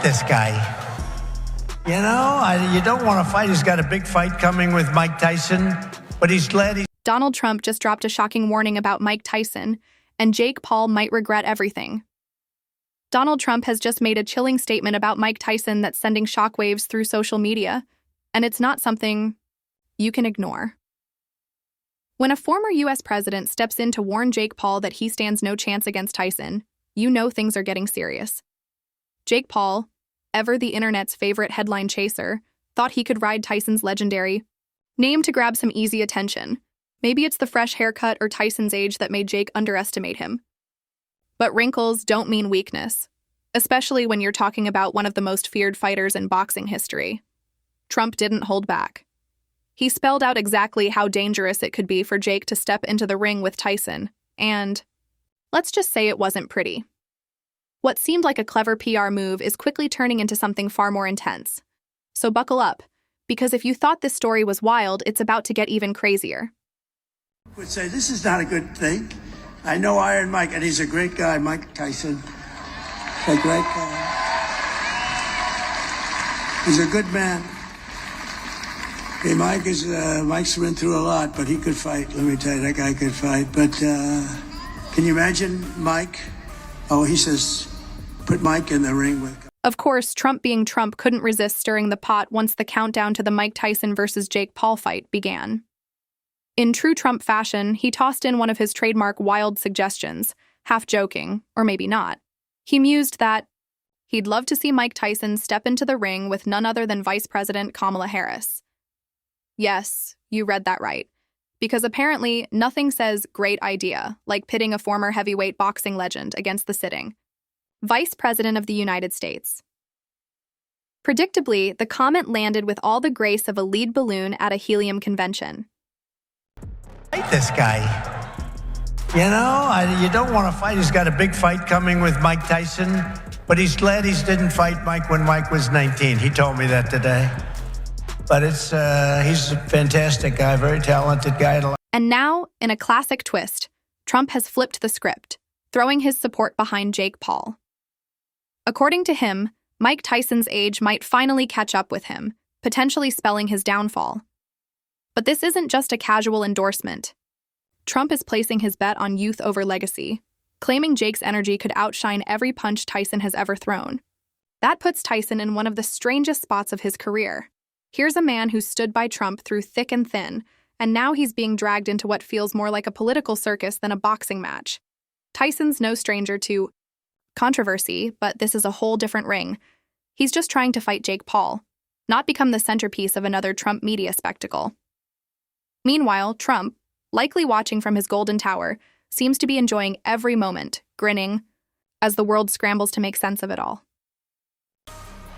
This guy. You know, you don't want to fight. He's got a big fight coming with Mike Tyson, but he's glad he's... Donald Trump just dropped a shocking warning about Mike Tyson, and Jake Paul might regret everything. Donald Trump has just made a chilling statement about Mike Tyson that's sending shockwaves through social media, and it's not something you can ignore. When a former U.S. president steps in to warn Jake Paul that he stands no chance against Tyson, you know things are getting serious. Jake Paul, ever the internet's favorite headline chaser, thought he could ride Tyson's legendary name to grab some easy attention. Maybe it's the fresh haircut or Tyson's age that made Jake underestimate him. But wrinkles don't mean weakness, especially when you're talking about one of the most feared fighters in boxing history. Trump didn't hold back. He spelled out exactly how dangerous it could be for Jake to step into the ring with Tyson, and let's just say it wasn't pretty. What seemed like a clever PR move is quickly turning into something far more intense. So buckle up, because if you thought this story was wild, it's about to get even crazier. Would say this is not a good thing. I know Iron Mike, and he's a great guy, Mike Tyson. A great guy. He's a good man. Okay, Mike's been through a lot, but he could fight. Let me tell you, that guy could fight. But can you imagine Mike? Oh, he says, put Mike in the ring with... Of course, Trump being Trump couldn't resist stirring the pot once the countdown to the Mike Tyson versus Jake Paul fight began. In true Trump fashion, he tossed in one of his trademark wild suggestions, half joking, or maybe not. He mused that he'd love to see Mike Tyson step into the ring with none other than Vice President Kamala Harris. Yes, you read that right. Because apparently, nothing says great idea like pitting a former heavyweight boxing legend against the sitting Vice President of the United States. Predictably, the comment landed with all the grace of a lead balloon at a helium convention. Fight this guy. You know, you don't want to fight. He's got a big fight coming with Mike Tyson, but he's glad he didn't fight Mike when Mike was 19. He told me that today. But he's a fantastic guy, very talented guy. And now, in a classic twist, Trump has flipped the script, throwing his support behind Jake Paul. According to him, Mike Tyson's age might finally catch up with him, potentially spelling his downfall. But this isn't just a casual endorsement. Trump is placing his bet on youth over legacy, claiming Jake's energy could outshine every punch Tyson has ever thrown. That puts Tyson in one of the strangest spots of his career. Here's a man who stood by Trump through thick and thin, and now he's being dragged into what feels more like a political circus than a boxing match. Tyson's no stranger to controversy, but this is a whole different ring. He's just trying to fight Jake Paul, not become the centerpiece of another Trump media spectacle. Meanwhile, Trump, likely watching from his golden tower, seems to be enjoying every moment, grinning, as the world scrambles to make sense of it all.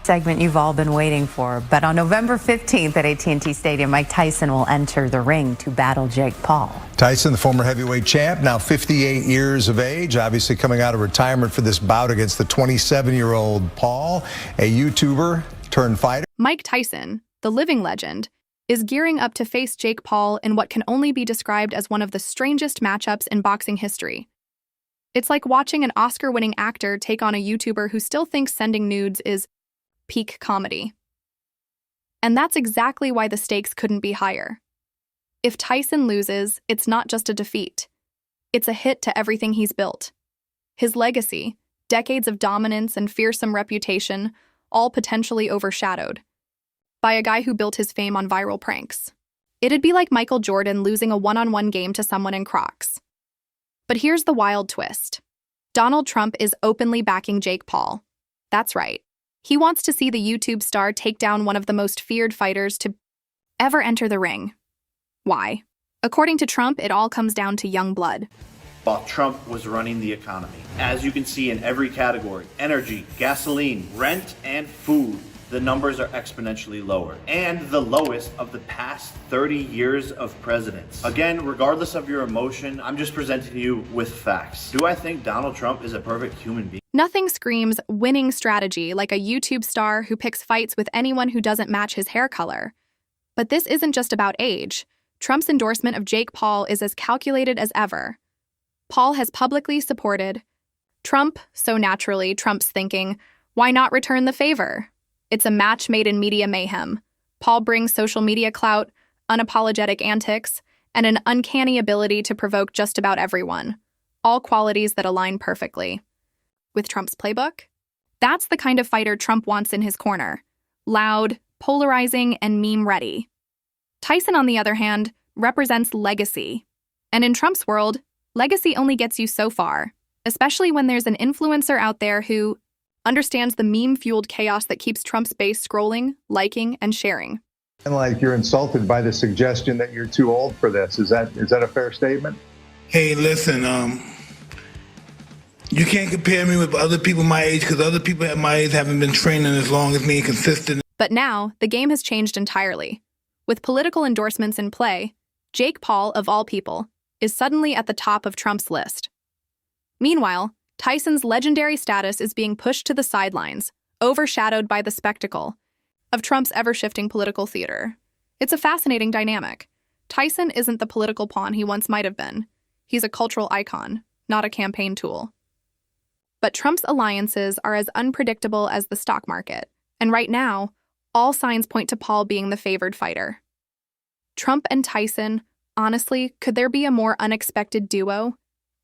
Segment you've all been waiting for, but on November 15th at AT&T Stadium, Mike Tyson will enter the ring to battle Jake Paul. Tyson, the former heavyweight champ, now 58 years of age, obviously coming out of retirement for this bout against the 27-year-old Paul, a YouTuber turned fighter. Mike Tyson, the living legend, is gearing up to face Jake Paul in what can only be described as one of the strangest matchups in boxing history. It's like watching an Oscar-winning actor take on a YouTuber who still thinks sending nudes is peak comedy. And that's exactly why the stakes couldn't be higher. If Tyson loses, it's not just a defeat. It's a hit to everything he's built. His legacy, decades of dominance and fearsome reputation, all potentially overshadowed by a guy who built his fame on viral pranks. It'd be like Michael Jordan losing a one-on-one game to someone in Crocs. But here's the wild twist. Donald Trump is openly backing Jake Paul. That's right. He wants to see the YouTube star take down one of the most feared fighters to ever enter the ring. Why? According to Trump, it all comes down to young blood. While Trump was running the economy. As you can see in every category, energy, gasoline, rent, and food, the numbers are exponentially lower, and the lowest of the past 30 years of presidents. Again, regardless of your emotion, I'm just presenting you with facts. Do I think Donald Trump is a perfect human being? Nothing screams winning strategy like a YouTube star who picks fights with anyone who doesn't match his hair color. But this isn't just about age. Trump's endorsement of Jake Paul is as calculated as ever. Paul has publicly supported Trump, so naturally, Trump's thinking, Why not return the favor? It's a match made in media mayhem. Paul brings social media clout, unapologetic antics, and an uncanny ability to provoke just about everyone. All qualities that align perfectly. With Trump's playbook? That's the kind of fighter Trump wants in his corner. Loud, polarizing, and meme-ready. Tyson, on the other hand, represents legacy. And in Trump's world, legacy only gets you so far, especially when there's an influencer out there who understands the meme-fueled chaos that keeps Trump's base scrolling, liking, and sharing. And like you're insulted by the suggestion that you're too old for this. Is that a fair statement? Hey, listen, you can't compare me with other people my age because other people at my age haven't been training as long as me and consistent. But now, the game has changed entirely. With political endorsements in play, Jake Paul, of all people, is suddenly at the top of Trump's list. Meanwhile, Tyson's legendary status is being pushed to the sidelines, overshadowed by the spectacle of Trump's ever-shifting political theater. It's a fascinating dynamic. Tyson isn't the political pawn he once might have been. He's a cultural icon, not a campaign tool. But Trump's alliances are as unpredictable as the stock market, and right now, all signs point to Paul being the favored fighter. Trump and Tyson, honestly, could there be a more unexpected duo?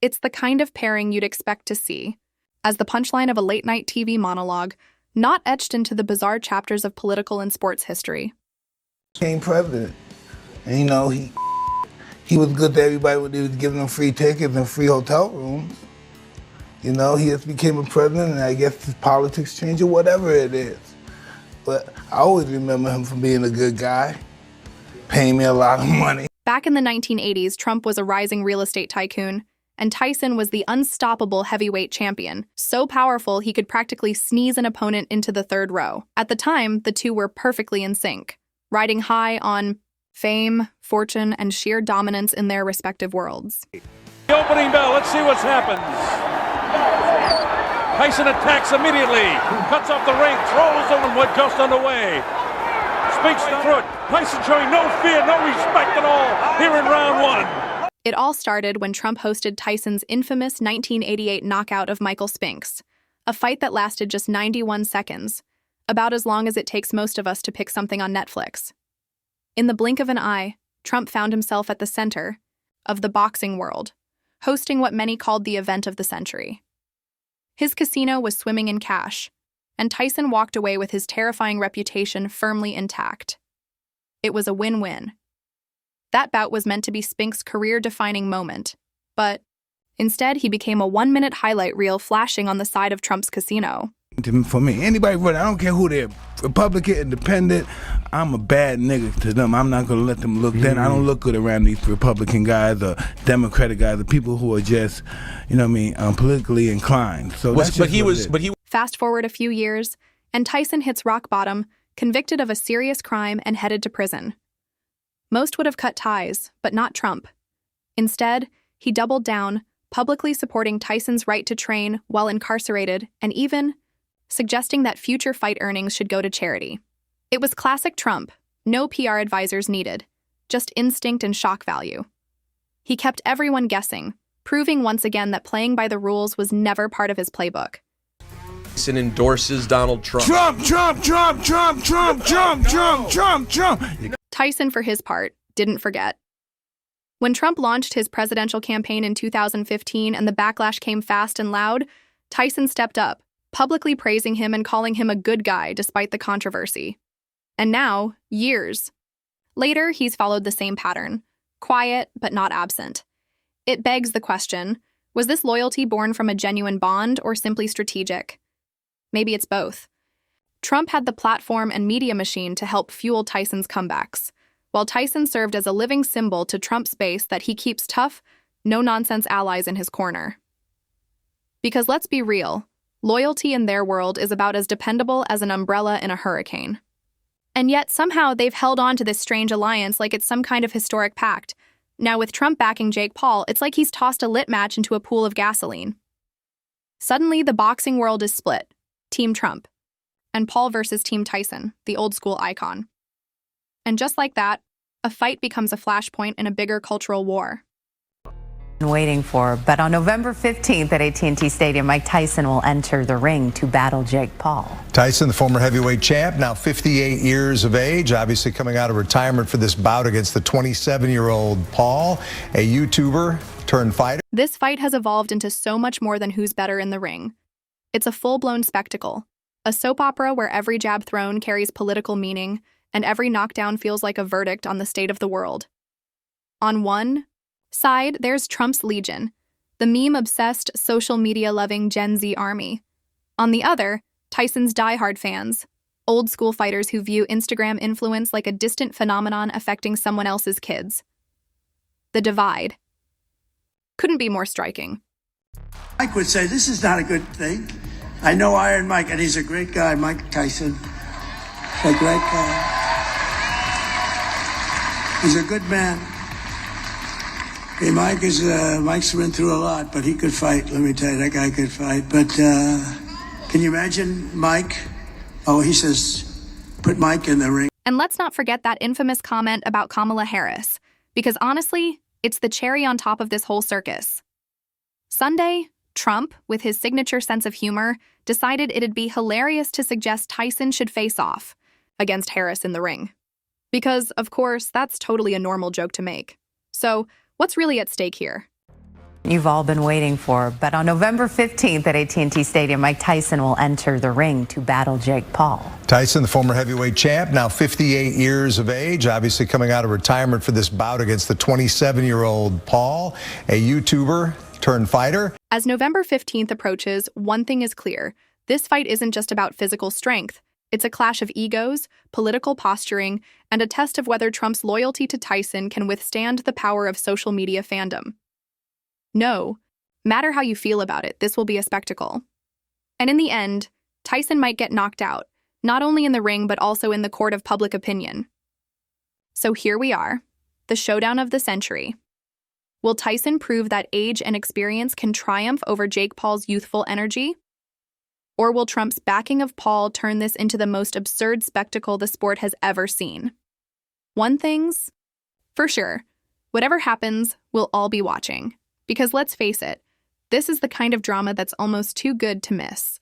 It's the kind of pairing you'd expect to see, as the punchline of a late-night TV monologue, not etched into the bizarre chapters of political and sports history. Became president. And, you know, he was good to everybody when he was giving them free tickets and free hotel rooms. You know, he just became a president, and I guess his politics changed or whatever it is. But I always remember him from being a good guy, paying me a lot of money. Back in the 1980s, Trump was a rising real estate tycoon, and Tyson was the unstoppable heavyweight champion, so powerful he could practically sneeze an opponent into the third row. At the time, the two were perfectly in sync, riding high on fame, fortune, and sheer dominance in their respective worlds. The opening bell, let's see what's happened. Tyson attacks immediately, cuts off the ring, throws him, and what just underway. Speaks through it. Tyson showing no fear, no respect at all here in round one. It all started when Trump hosted Tyson's infamous 1988 knockout of Michael Spinks, a fight that lasted just 91 seconds, about as long as it takes most of us to pick something on Netflix. In the blink of an eye, Trump found himself at the center of the boxing world, hosting what many called the event of the century. His casino was swimming in cash, and Tyson walked away with his terrifying reputation firmly intact. It was a win-win. That bout was meant to be Spink's career-defining moment, but instead he became a 1-minute highlight reel flashing on the side of Trump's casino. For me, anybody running, I don't care who they're, Republican, Independent, I'm a bad nigga to them. I'm not going to let them look then. I don't look good around these Republican guys or Democratic guys, the people who are just, you know what I mean, politically inclined. So Fast forward a few years, and Tyson hits rock bottom, convicted of a serious crime and headed to prison. Most would have cut ties, but not Trump. Instead, he doubled down, publicly supporting Tyson's right to train while incarcerated and even suggesting that future fight earnings should go to charity. It was classic Trump, no PR advisors needed, just instinct and shock value. He kept everyone guessing, proving once again that playing by the rules was never part of his playbook. Tyson endorses Donald Trump. Trump. Tyson, for his part, didn't forget. When Trump launched his presidential campaign in 2015 and the backlash came fast and loud, Tyson stepped up, publicly praising him and calling him a good guy despite the controversy. And now, years later, he's followed the same pattern, quiet but not absent. It begs the question, was this loyalty born from a genuine bond or simply strategic? Maybe it's both. Trump had the platform and media machine to help fuel Tyson's comebacks, while Tyson served as a living symbol to Trump's base that he keeps tough, no-nonsense allies in his corner. Because let's be real, loyalty in their world is about as dependable as an umbrella in a hurricane. And yet somehow they've held on to this strange alliance like it's some kind of historic pact. Now with Trump backing Jake Paul, it's like he's tossed a lit match into a pool of gasoline. Suddenly the boxing world is split, Team Trump, and Paul versus Team Tyson, the old-school icon. And just like that, a fight becomes a flashpoint in a bigger cultural war. Waiting for, but on November 15th at AT&T Stadium, Mike Tyson will enter the ring to battle Jake Paul. Tyson, the former heavyweight champ, now 58 years of age, obviously coming out of retirement for this bout against the 27-year-old Paul, a YouTuber turned fighter. This fight has evolved into so much more than who's better in the ring. It's a full-blown spectacle, a soap opera where every jab thrown carries political meaning and every knockdown feels like a verdict on the state of the world. On one side, there's Trump's Legion, the meme-obsessed, social media-loving Gen Z army. On the other, Tyson's diehard fans, old-school fighters who view Instagram influence like a distant phenomenon affecting someone else's kids. The divide couldn't be more striking. Mike would say, this is not a good thing. I know Iron Mike, and he's a great guy, Mike Tyson. A great guy. He's a good man. Hey, Mike's been through a lot, but he could fight. Let me tell you, that guy could fight. But can you imagine Mike? Oh, he says, put Mike in the ring. And let's not forget that infamous comment about Kamala Harris, because honestly, it's the cherry on top of this whole circus. Sunday, Trump, with his signature sense of humor, decided it'd be hilarious to suggest Tyson should face off against Harris in the ring. Because, of course, that's totally a normal joke to make. So, what's really at stake here? You've all been waiting for, but on November 15th at AT&T Stadium, Mike Tyson will enter the ring to battle Jake Paul. Tyson, the former heavyweight champ, now 58 years of age, obviously coming out of retirement for this bout against the 27-year-old Paul, a YouTuber turned fighter. As November 15th approaches, one thing is clear. This fight isn't just about physical strength. It's a clash of egos, political posturing, and a test of whether Trump's loyalty to Tyson can withstand the power of social media fandom. No matter how you feel about it, this will be a spectacle. And in the end, Tyson might get knocked out, not only in the ring but also in the court of public opinion. So here we are, the showdown of the century. Will Tyson prove that age and experience can triumph over Jake Paul's youthful energy? Or will Trump's backing of Paul turn this into the most absurd spectacle the sport has ever seen? One thing's for sure, whatever happens, we'll all be watching. Because let's face it, this is the kind of drama that's almost too good to miss.